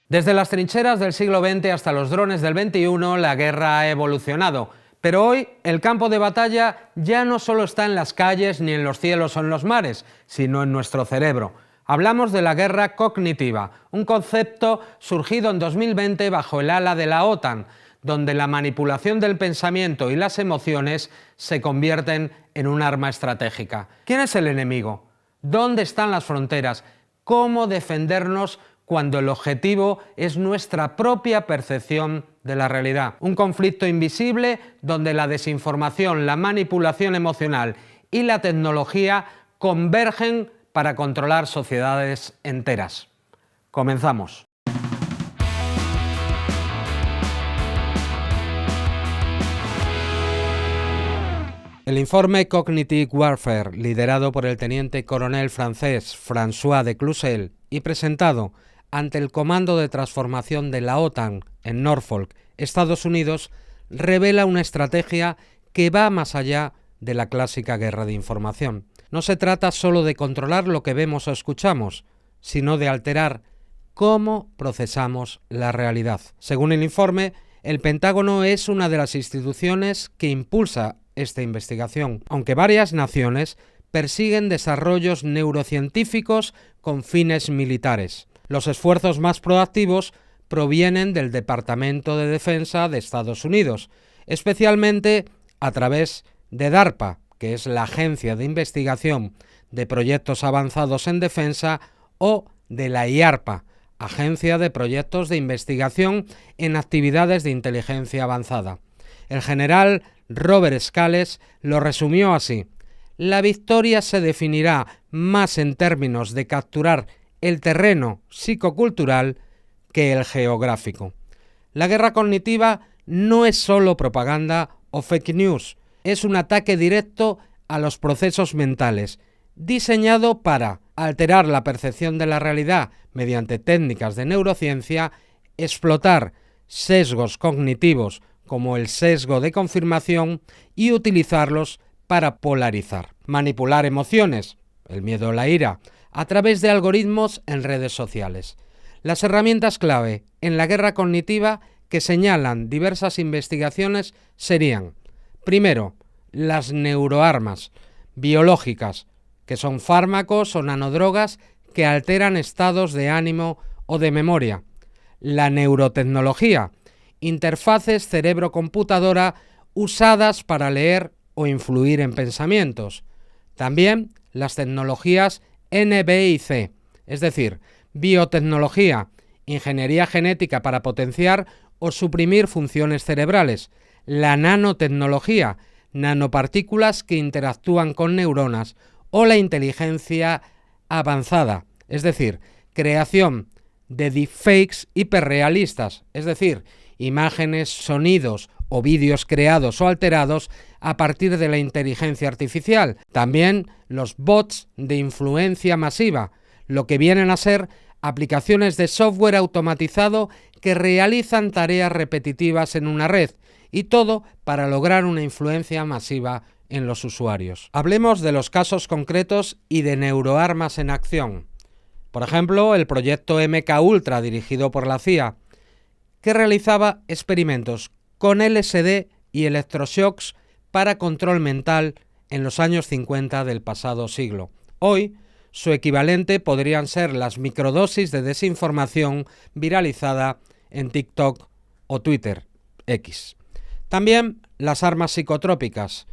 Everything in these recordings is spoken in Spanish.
Desde las trincheras del siglo XX hasta los drones del XXI, la guerra ha evolucionado. Pero hoy el campo de batalla ya no solo está en las calles, ni en los cielos o en los mares, sino en nuestro cerebro. Hablamos de la guerra cognitiva, un concepto surgido en 2020 bajo el ala de la OTAN, donde la manipulación del pensamiento y las emociones se convierten en un arma estratégica. ¿Quién es el enemigo? ¿Dónde están las fronteras? ¿Cómo defendernos cuando el objetivo es nuestra propia percepción de la realidad? Un conflicto invisible donde la desinformación, la manipulación emocional y la tecnología convergen para controlar sociedades enteras. Comenzamos. El informe Cognitive Warfare, liderado por el teniente coronel francés François de Cluzel y presentado ante el Comando de Transformación de la OTAN en Norfolk, Estados Unidos, revela una estrategia que va más allá de la clásica guerra de información. No se trata solo de controlar lo que vemos o escuchamos, sino de alterar cómo procesamos la realidad. Según el informe, el Pentágono es una de las instituciones que impulsa esta investigación, aunque varias naciones persiguen desarrollos neurocientíficos con fines militares. Los esfuerzos más proactivos provienen del Departamento de Defensa de Estados Unidos, especialmente a través de DARPA, que es la Agencia de Investigación de Proyectos Avanzados en Defensa, o de la IARPA, Agencia de Proyectos de Investigación en Actividades de Inteligencia Avanzada. El general Robert Scales lo resumió así: la victoria se definirá más en términos de capturar el terreno psicocultural que el geográfico. La guerra cognitiva no es solo propaganda o fake news, es un ataque directo a los procesos mentales, diseñado para alterar la percepción de la realidad mediante técnicas de neurociencia, explotar sesgos cognitivos como el sesgo de confirmación y utilizarlos para polarizar. Manipular emociones, el miedo o la ira, a través de algoritmos en redes sociales. Las herramientas clave en la guerra cognitiva que señalan diversas investigaciones serían: primero, las neuroarmas biológicas, que son fármacos o nanodrogas que alteran estados de ánimo o de memoria. La neurotecnología, interfaces cerebro-computadora usadas para leer o influir en pensamientos. También las tecnologías NB+C, es decir, biotecnología, ingeniería genética para potenciar o suprimir funciones cerebrales. La nanotecnología, nanopartículas que interactúan con neuronas, o la inteligencia avanzada, es decir, creación de deepfakes hiperrealistas, es decir, imágenes, sonidos o vídeos creados o alterados a partir de la inteligencia artificial. También los bots de influencia masiva, lo que vienen a ser aplicaciones de software automatizado que realizan tareas repetitivas en una red, y todo para lograr una influencia masiva en los usuarios. Hablemos de los casos concretos y de neuroarmas en acción. Por ejemplo, el proyecto MKUltra, dirigido por la CIA, que realizaba experimentos con LSD y electroshocks para control mental en los años 50 del pasado siglo. Hoy, su equivalente podrían ser las microdosis de desinformación viralizada en TikTok o Twitter, X. También las armas psicotrópicas.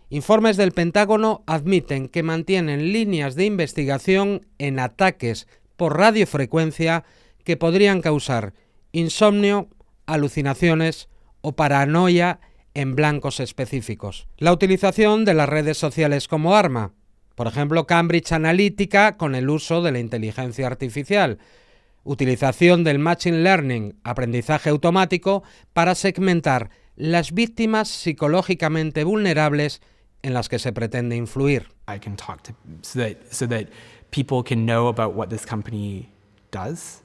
Informes del Pentágono admiten que mantienen líneas de investigación en ataques por radiofrecuencia que podrían causar insomnio, alucinaciones o paranoia en blancos específicos. La utilización de las redes sociales como arma. Por ejemplo, Cambridge Analytica con el uso de la inteligencia artificial. Utilización del Machine Learning, aprendizaje automático, para segmentar las víctimas psicológicamente vulnerables en las que se pretende influir. I can talk to so that people can know about what this company does,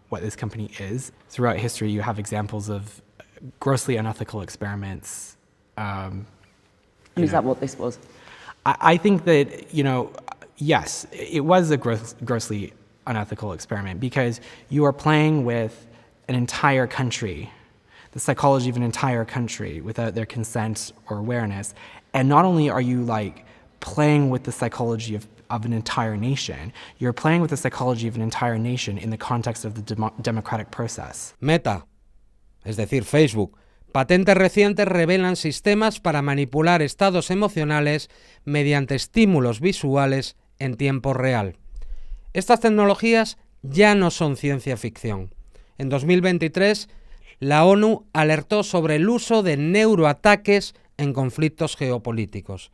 what this company is. Throughout history, you have examples of grossly unethical experiments. And is that what this was? I think that, yes, it was a grossly unethical experiment because you are playing with an entire country, the psychology of an entire country without their consent or awareness. And not only are you like playing with the psychology of an entire nation, you're playing with the psychology of an entire nation in the context of the democratic process. Meta, es decir, Facebook. Patentes recientes revelan sistemas para manipular estados emocionales mediante estímulos visuales en tiempo real. Estas tecnologías ya no son ciencia ficción. En 2023, la ONU alertó sobre el uso de neuroataques en conflictos geopolíticos.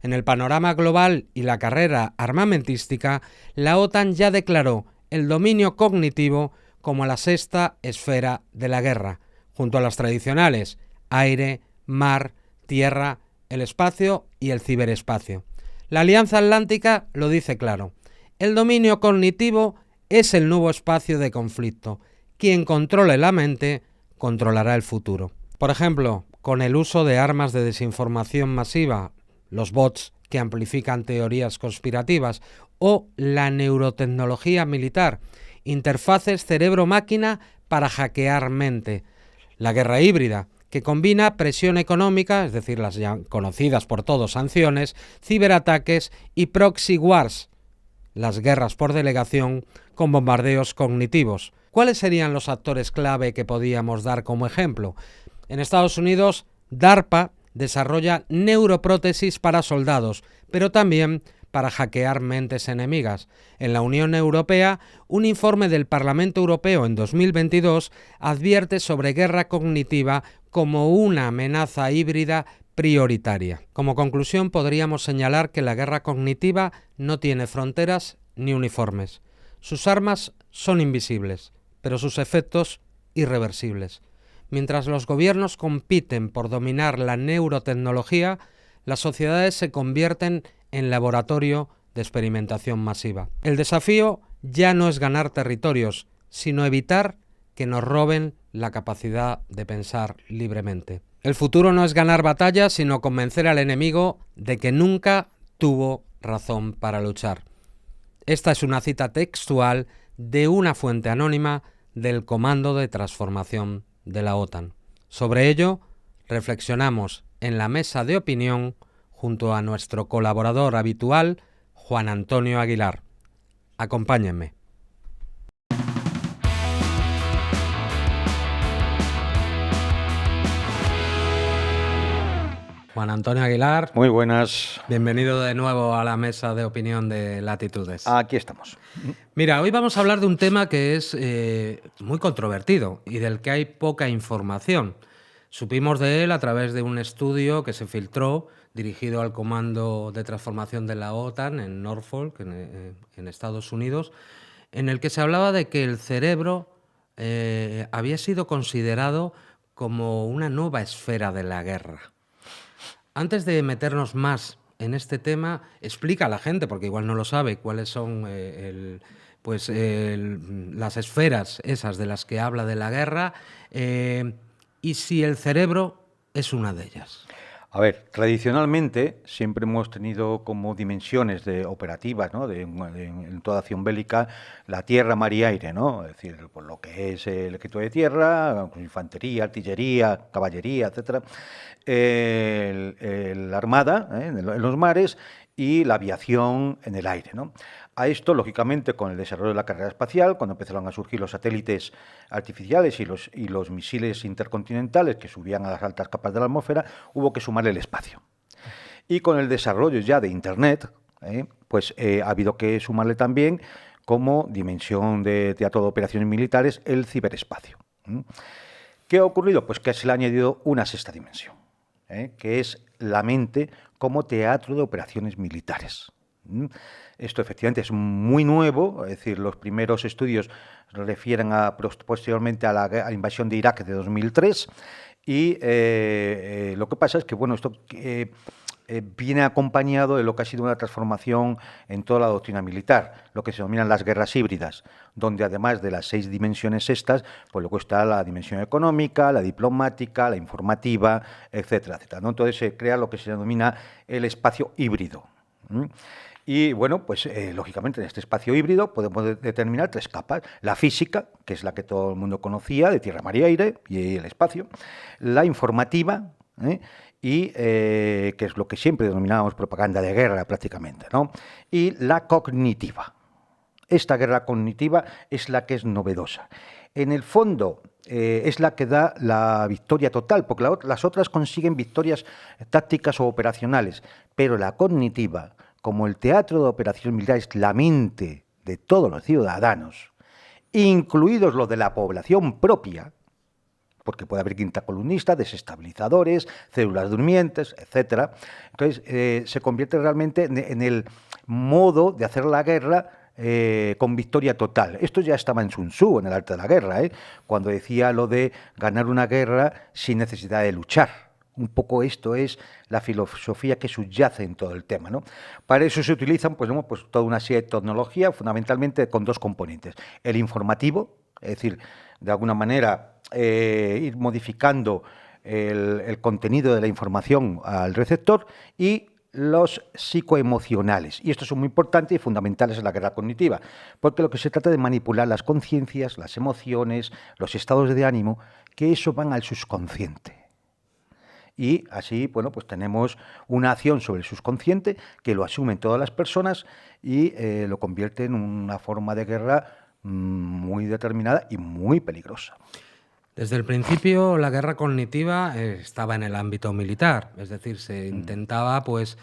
En el panorama global y la carrera armamentística, la OTAN ya declaró el dominio cognitivo como la sexta esfera de la guerra, junto a las tradicionales aire, mar, tierra, el espacio y el ciberespacio. La Alianza Atlántica lo dice claro. El dominio cognitivo es el nuevo espacio de conflicto. Quien controle la mente, controlará el futuro. Por ejemplo, con el uso de armas de desinformación masiva, los bots que amplifican teorías conspirativas, o la neurotecnología militar, interfaces cerebro-máquina para hackear mente. La guerra híbrida, que combina presión económica, es decir, las ya conocidas por todos sanciones, ciberataques y proxy wars, las guerras por delegación con bombardeos cognitivos. ¿Cuáles serían los actores clave que podíamos dar como ejemplo? En Estados Unidos, DARPA desarrolla neuroprótesis para soldados, pero también para hackear mentes enemigas. En la Unión Europea, un informe del Parlamento Europeo en 2022 advierte sobre guerra cognitiva como una amenaza híbrida prioritaria. Como conclusión, podríamos señalar que la guerra cognitiva no tiene fronteras ni uniformes. Sus armas son invisibles, pero sus efectos irreversibles. Mientras los gobiernos compiten por dominar la neurotecnología, las sociedades se convierten en laboratorio de experimentación masiva. El desafío ya no es ganar territorios, sino evitar que nos roben la capacidad de pensar libremente. El futuro no es ganar batallas, sino convencer al enemigo de que nunca tuvo razón para luchar. Esta es una cita textual de una fuente anónima del Comando de Transformación de la OTAN. Sobre ello, reflexionamos en la mesa de opinión junto a nuestro colaborador habitual, Juan Antonio Aguilar. Acompáñenme. Juan Antonio Aguilar. Muy buenas. Bienvenido de nuevo a la mesa de opinión de Latitudes. Aquí estamos. Mira, hoy vamos a hablar de un tema que es muy controvertido y del que hay poca información. Supimos de él a través de un estudio que se filtró dirigido al Comando de Transformación de la OTAN en Norfolk, en Estados Unidos, en el que se hablaba de que el cerebro había sido considerado como una nueva esfera de la guerra. Antes de meternos más en este tema, explica a la gente, porque igual no lo sabe, cuáles son las esferas esas de las que habla de la guerra, y si el cerebro es una de ellas. A ver, tradicionalmente siempre hemos tenido como dimensiones operativas, ¿no? En toda acción bélica, la tierra, mar y aire, ¿no? Es decir, por lo que es el ejército de tierra, infantería, artillería, caballería, etcétera, la armada en los mares y la aviación en el aire, ¿no? A esto, lógicamente, con el desarrollo de la carrera espacial, cuando empezaron a surgir los satélites artificiales y los misiles intercontinentales que subían a las altas capas de la atmósfera, hubo que sumarle el espacio. Y con el desarrollo ya de Internet, ha habido que sumarle también, como dimensión de teatro de operaciones militares, el ciberespacio. ¿Qué ha ocurrido? Pues que se le ha añadido una sexta dimensión, que es la mente como teatro de operaciones militares. Esto efectivamente es muy nuevo, es decir, los primeros estudios refieren posteriormente a la invasión de Irak de 2003 y lo que pasa es que esto viene acompañado de lo que ha sido una transformación en toda la doctrina militar, lo que se denominan las guerras híbridas, donde además de las 6 dimensiones estas, pues luego está la dimensión económica, la diplomática, la informativa, etcétera, etcétera, ¿no? Entonces se crea lo que se denomina el espacio híbrido. Y bueno, pues lógicamente en este espacio híbrido podemos determinar 3 capas. La física, que es la que todo el mundo conocía, de tierra, mar y aire, y el espacio. La informativa, y que es lo que siempre denominábamos propaganda de guerra prácticamente, ¿no? Y la cognitiva. Esta guerra cognitiva es la que es novedosa. En el fondo es la que da la victoria total, porque las otras consiguen victorias tácticas o operacionales, pero la cognitiva, como el teatro de operaciones militares, es la mente de todos los ciudadanos, incluidos los de la población propia, porque puede haber quinta columnista, desestabilizadores, células durmientes, etc. Entonces, se convierte realmente en el modo de hacer la guerra con victoria total. Esto ya estaba en Sun Tzu, en el arte de la guerra, cuando decía lo de ganar una guerra sin necesidad de luchar. Un poco esto es la filosofía que subyace en todo el tema, ¿no? Para eso se utilizan pues toda una serie de tecnologías, fundamentalmente con 2 componentes. El informativo, es decir, de alguna manera ir modificando el contenido de la información al receptor, y los psicoemocionales. Y estos son muy importantes y fundamentales en la guerra cognitiva, porque lo que se trata de manipular las conciencias, las emociones, los estados de ánimo, que eso van al subconsciente. Y así, bueno, pues tenemos una acción sobre el subconsciente que lo asumen todas las personas y lo convierte en una forma de guerra muy determinada y muy peligrosa. Desde el principio la guerra cognitiva estaba en el ámbito militar, es decir, se intentaba pues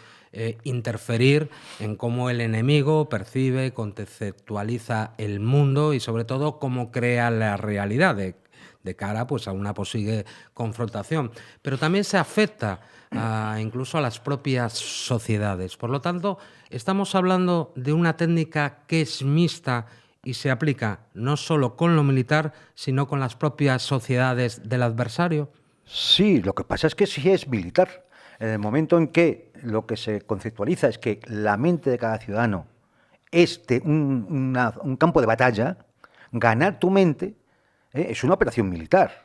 interferir en cómo el enemigo percibe, conceptualiza el mundo y sobre todo cómo crea la realidad de cara pues a una posible confrontación. Pero también se afecta incluso a las propias sociedades. Por lo tanto, estamos hablando de una técnica que es mixta y se aplica no solo con lo militar, sino con las propias sociedades del adversario. Sí, lo que pasa es que sí es militar. En el momento en que lo que se conceptualiza es que la mente de cada ciudadano es un campo de batalla, ganar tu mente es una operación militar.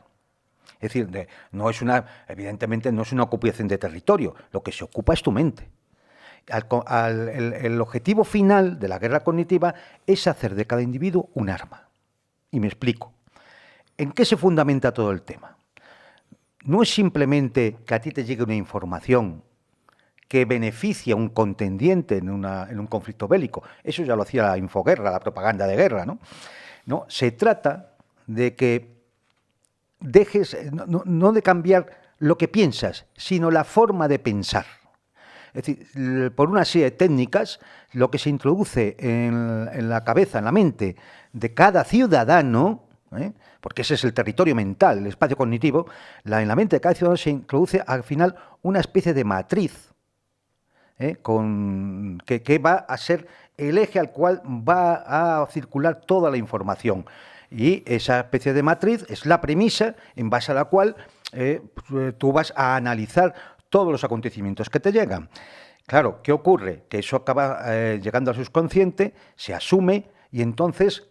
Es decir, evidentemente no es una ocupación de territorio, lo que se ocupa es tu mente. El objetivo final de la guerra cognitiva es hacer de cada individuo un arma. Y me explico. ¿En qué se fundamenta todo el tema? No es simplemente que a ti te llegue una información que beneficia a un contendiente en un conflicto bélico. Eso ya lo hacía la infoguerra, la propaganda de guerra, ¿no? No, se trata de que dejes, no de cambiar lo que piensas, sino la forma de pensar. Es decir, por una serie de técnicas, lo que se introduce en la cabeza, en la mente de cada ciudadano, porque ese es el territorio mental, el espacio cognitivo, en la mente de cada ciudadano se introduce al final una especie de matriz que va a ser el eje al cual va a circular toda la información. Y esa especie de matriz es la premisa en base a la cual tú vas a analizar todos los acontecimientos que te llegan. Claro, ¿qué ocurre? Que eso acaba llegando al subconsciente, se asume y entonces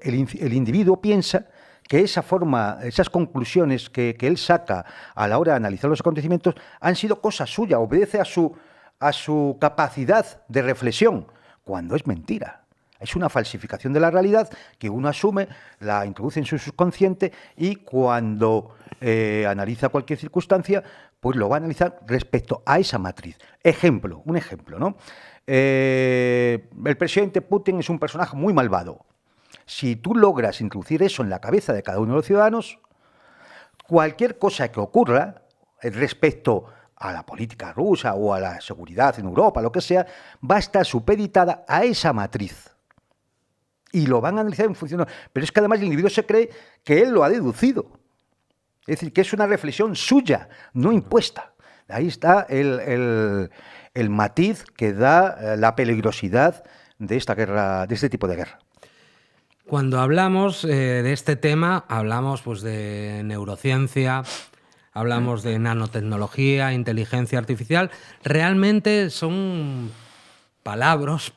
el individuo piensa que esas conclusiones que él saca a la hora de analizar los acontecimientos han sido cosa suya, obedece a su capacidad de reflexión, cuando es mentira. Es una falsificación de la realidad que uno asume, la introduce en su subconsciente y cuando analiza cualquier circunstancia, pues lo va a analizar respecto a esa matriz. Un ejemplo, ¿no? El presidente Putin es un personaje muy malvado. Si tú logras introducir eso en la cabeza de cada uno de los ciudadanos, cualquier cosa que ocurra respecto a la política rusa o a la seguridad en Europa, lo que sea, va a estar supeditada a esa matriz. Y lo van a analizar en función. Pero es que además el individuo se cree que él lo ha deducido. Es decir, que es una reflexión suya, no impuesta. Ahí está el matiz que da la peligrosidad de esta guerra, de este tipo de guerra. Cuando hablamos de este tema, hablamos pues de neurociencia, hablamos de nanotecnología, inteligencia artificial. Realmente son palabras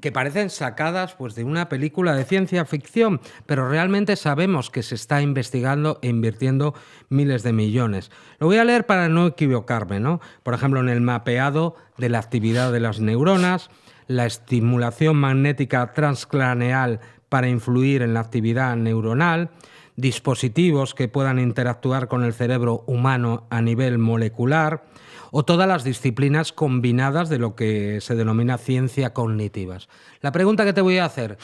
que parecen sacadas pues, de una película de ciencia ficción, pero realmente sabemos que se está investigando e invirtiendo miles de millones. Lo voy a leer para no equivocarme, ¿no? Por ejemplo, en el mapeado de la actividad de las neuronas, la estimulación magnética transcraneal para influir en la actividad neuronal, dispositivos que puedan interactuar con el cerebro humano a nivel molecular, o todas las disciplinas combinadas de lo que se denomina ciencia cognitivas. La pregunta que te voy a hacer,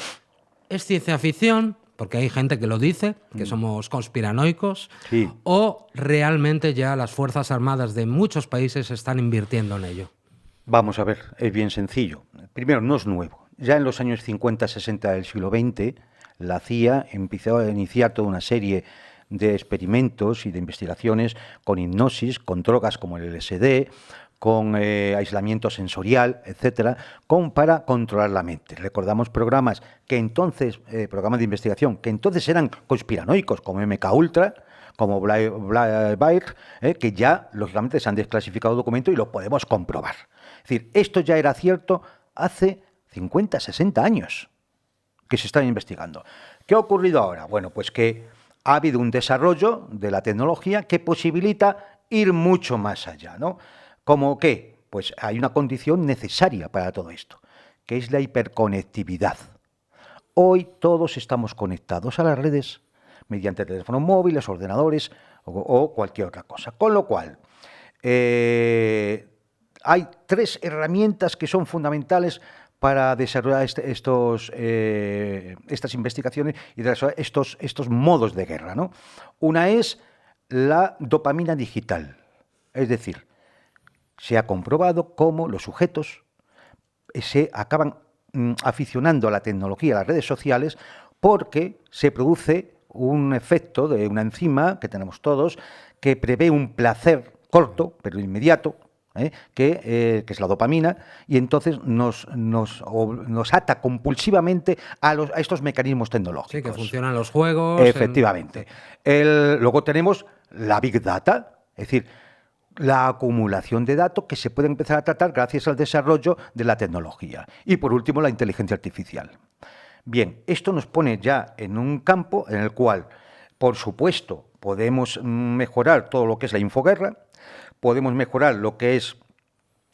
¿es ciencia ficción? Porque hay gente que lo dice, que somos conspiranoicos, Sí. ¿o realmente ya las Fuerzas Armadas de muchos países están invirtiendo en ello? Vamos a ver, es bien sencillo. Primero, no es nuevo. Ya en los años 50-60 del siglo XX, la CIA empezó a iniciar toda una serie de experimentos y de investigaciones con hipnosis, con drogas como el LSD, con aislamiento sensorial, etcétera, para controlar la mente. Recordamos programas que entonces, programas de investigación, que entonces eran conspiranoicos, como MK Ultra, como Blair, que ya, lógicamente, se han desclasificado documentos y lo podemos comprobar. Es decir, esto ya era cierto hace 50, 60 años que se están investigando. ¿Qué ha ocurrido ahora? Bueno, pues que ha habido un desarrollo de la tecnología que posibilita ir mucho más allá, ¿no? ¿Cómo qué? Pues hay una condición necesaria para todo esto, que es la hiperconectividad. Hoy todos estamos conectados a las redes mediante teléfonos móviles, ordenadores o cualquier otra cosa. Con lo cual, hay tres herramientas que son fundamentales para desarrollar estas investigaciones y desarrollar estos modos de guerra, ¿no? Una es la dopamina digital, es decir, se ha comprobado cómo los sujetos se acaban aficionando a la tecnología, a las redes sociales, porque se produce un efecto de una enzima que tenemos todos que prevé un placer corto, pero inmediato, que es la dopamina, y entonces nos ata compulsivamente a estos mecanismos tecnológicos. Sí, que funcionan los juegos. Efectivamente. Luego tenemos la Big Data, es decir, la acumulación de datos que se puede empezar a tratar gracias al desarrollo de la tecnología. Y por último, la inteligencia artificial. Bien, esto nos pone ya en un campo en el cual, por supuesto, podemos mejorar todo lo que es la infoguerra, podemos mejorar lo que es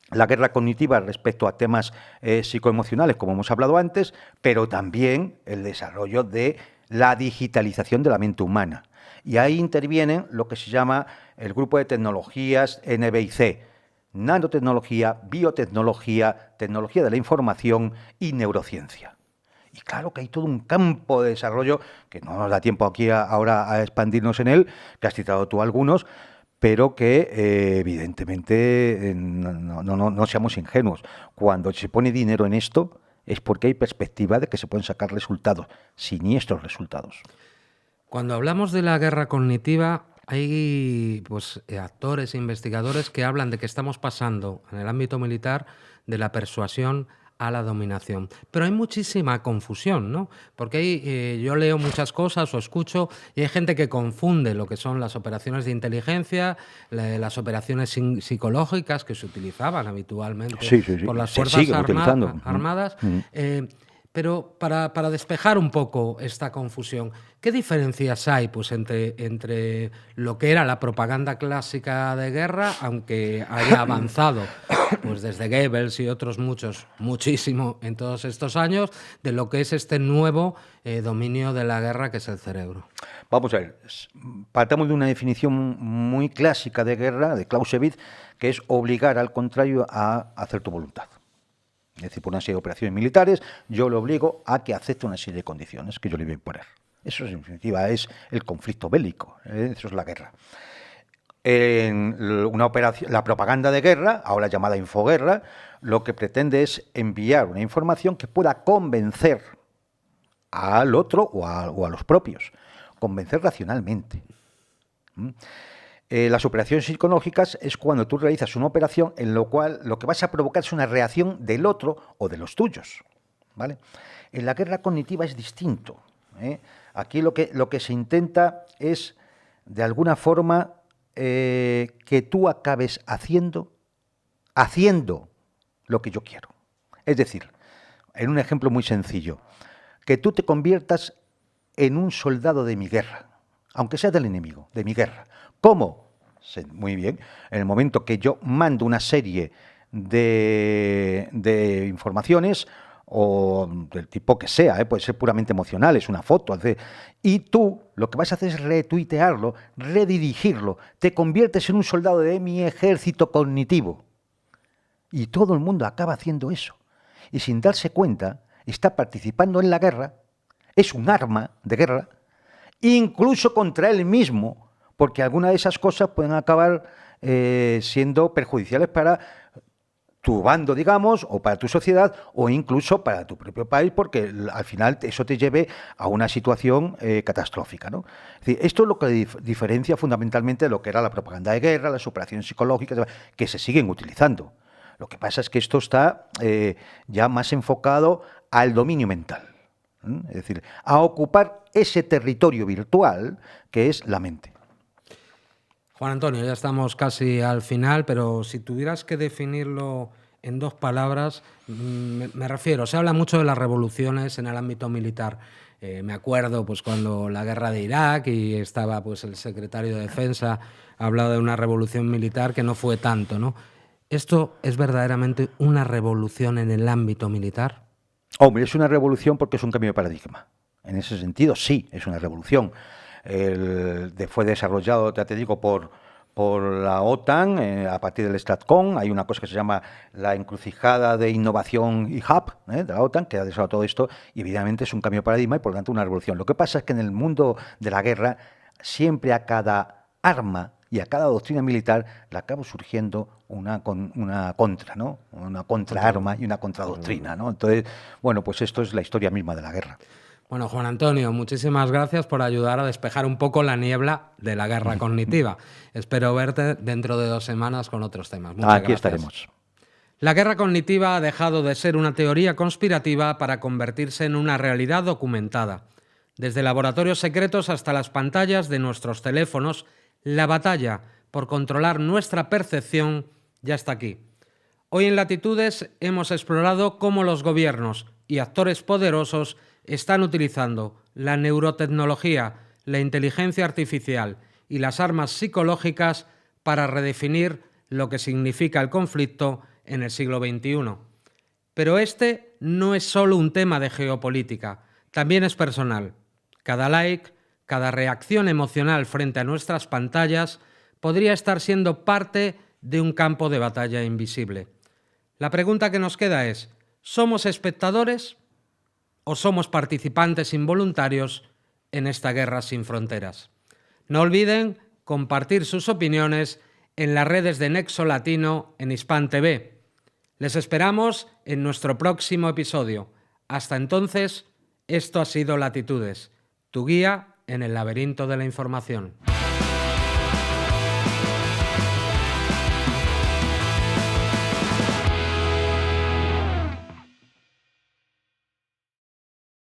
la guerra cognitiva respecto a temas psicoemocionales, como hemos hablado antes, pero también el desarrollo de la digitalización de la mente humana. Y ahí intervienen lo que se llama el grupo de tecnologías NB&C, nanotecnología, biotecnología, tecnología de la información y neurociencia. Y claro que hay todo un campo de desarrollo que no nos da tiempo aquí ahora a expandirnos en él, que has citado tú algunos, pero que evidentemente no seamos ingenuos. Cuando se pone dinero en esto es porque hay perspectiva de que se pueden sacar resultados, siniestros resultados. Cuando hablamos de la guerra cognitiva, hay actores e investigadores que hablan de que estamos pasando en el ámbito militar de la persuasión a la dominación. Pero hay muchísima confusión, ¿no? Porque yo leo muchas cosas o escucho y hay gente que confunde lo que son las operaciones de inteligencia, las operaciones psicológicas que se utilizaban habitualmente por las Fuerzas Armadas. Pero para despejar un poco esta confusión, ¿qué diferencias hay pues, entre lo que era la propaganda clásica de guerra, aunque haya avanzado pues, desde Goebbels y otros muchísimo en todos estos años, de lo que es este nuevo dominio de la guerra que es el cerebro? Vamos a ver, partamos de una definición muy clásica de guerra, de Clausewitz, que es obligar al contrario a hacer tu voluntad. Es decir, por una serie de operaciones militares, yo le obligo a que acepte una serie de condiciones que yo le voy a imponer. Eso, en definitiva, es el conflicto bélico, eso es la guerra. La propaganda de guerra, ahora llamada infoguerra, lo que pretende es enviar una información que pueda convencer al otro o a los propios, convencer racionalmente. Las operaciones psicológicas es cuando tú realizas una operación en lo cual lo que vas a provocar es una reacción del otro o de los tuyos, ¿vale? En la guerra cognitiva es distinto, ¿eh? Aquí lo que se intenta es, de alguna forma, que tú acabes haciendo lo que yo quiero. Es decir, en un ejemplo muy sencillo, que tú te conviertas en un soldado de mi guerra, aunque sea del enemigo, de mi guerra. ¿Cómo? Muy bien, en el momento que yo mando una serie de informaciones, o del tipo que sea, puede ser puramente emocional, es una foto, y tú lo que vas a hacer es retuitearlo, redirigirlo, te conviertes en un soldado de mi ejército cognitivo. Y todo el mundo acaba haciendo eso. Y sin darse cuenta, está participando en la guerra, es un arma de guerra, incluso contra él mismo, porque algunas de esas cosas pueden acabar siendo perjudiciales para tu bando, digamos, o para tu sociedad, o incluso para tu propio país, porque al final eso te lleve a una situación catastrófica, ¿no? Es decir, esto es lo que diferencia fundamentalmente de lo que era la propaganda de guerra, las operaciones psicológicas, que se siguen utilizando. Lo que pasa es que esto está ya más enfocado al dominio mental, es decir, a ocupar ese territorio virtual que es la mente. Juan Antonio, ya estamos casi al final, pero si tuvieras que definirlo en 2 palabras, me refiero, se habla mucho de las revoluciones en el ámbito militar. Me acuerdo pues cuando la guerra de Irak y estaba pues el secretario de Defensa, ha hablado de una revolución militar que no fue tanto, ¿no? ¿Esto es verdaderamente una revolución en el ámbito militar? Hombre, es una revolución porque es un cambio de paradigma. En ese sentido, sí, es una revolución. Fue desarrollado, ya te digo, por la OTAN a partir del STRATCOM. Hay una cosa que se llama la encrucijada de innovación y hub de la OTAN, que ha desarrollado todo esto, y evidentemente es un cambio de paradigma y por lo tanto una revolución. Lo que pasa es que en el mundo de la guerra siempre a cada arma y a cada doctrina militar le acaba surgiendo una contra, ¿no? Una contraarma y una contradoctrina, ¿no? Entonces, bueno, pues esto es la historia misma de la guerra. Bueno, Juan Antonio, muchísimas gracias por ayudar a despejar un poco la niebla de la guerra cognitiva. Espero verte dentro de 2 semanas con otros temas. Muchas Aquí gracias. estaremos. La guerra cognitiva ha dejado de ser una teoría conspirativa para convertirse en una realidad documentada. Desde laboratorios secretos hasta las pantallas de nuestros teléfonos, la batalla por controlar nuestra percepción ya está aquí. Hoy en Latitudes hemos explorado cómo los gobiernos y actores poderosos están utilizando la neurotecnología, la inteligencia artificial y las armas psicológicas para redefinir lo que significa el conflicto en el siglo XXI. Pero este no es solo un tema de geopolítica, también es personal. Cada like, cada reacción emocional frente a nuestras pantallas podría estar siendo parte de un campo de batalla invisible. La pregunta que nos queda es, ¿somos espectadores o somos participantes involuntarios en esta guerra sin fronteras? No olviden compartir sus opiniones en las redes de Nexo Latino en Hispan TV. Les esperamos en nuestro próximo episodio. Hasta entonces, esto ha sido Latitudes, tu guía en el laberinto de la información.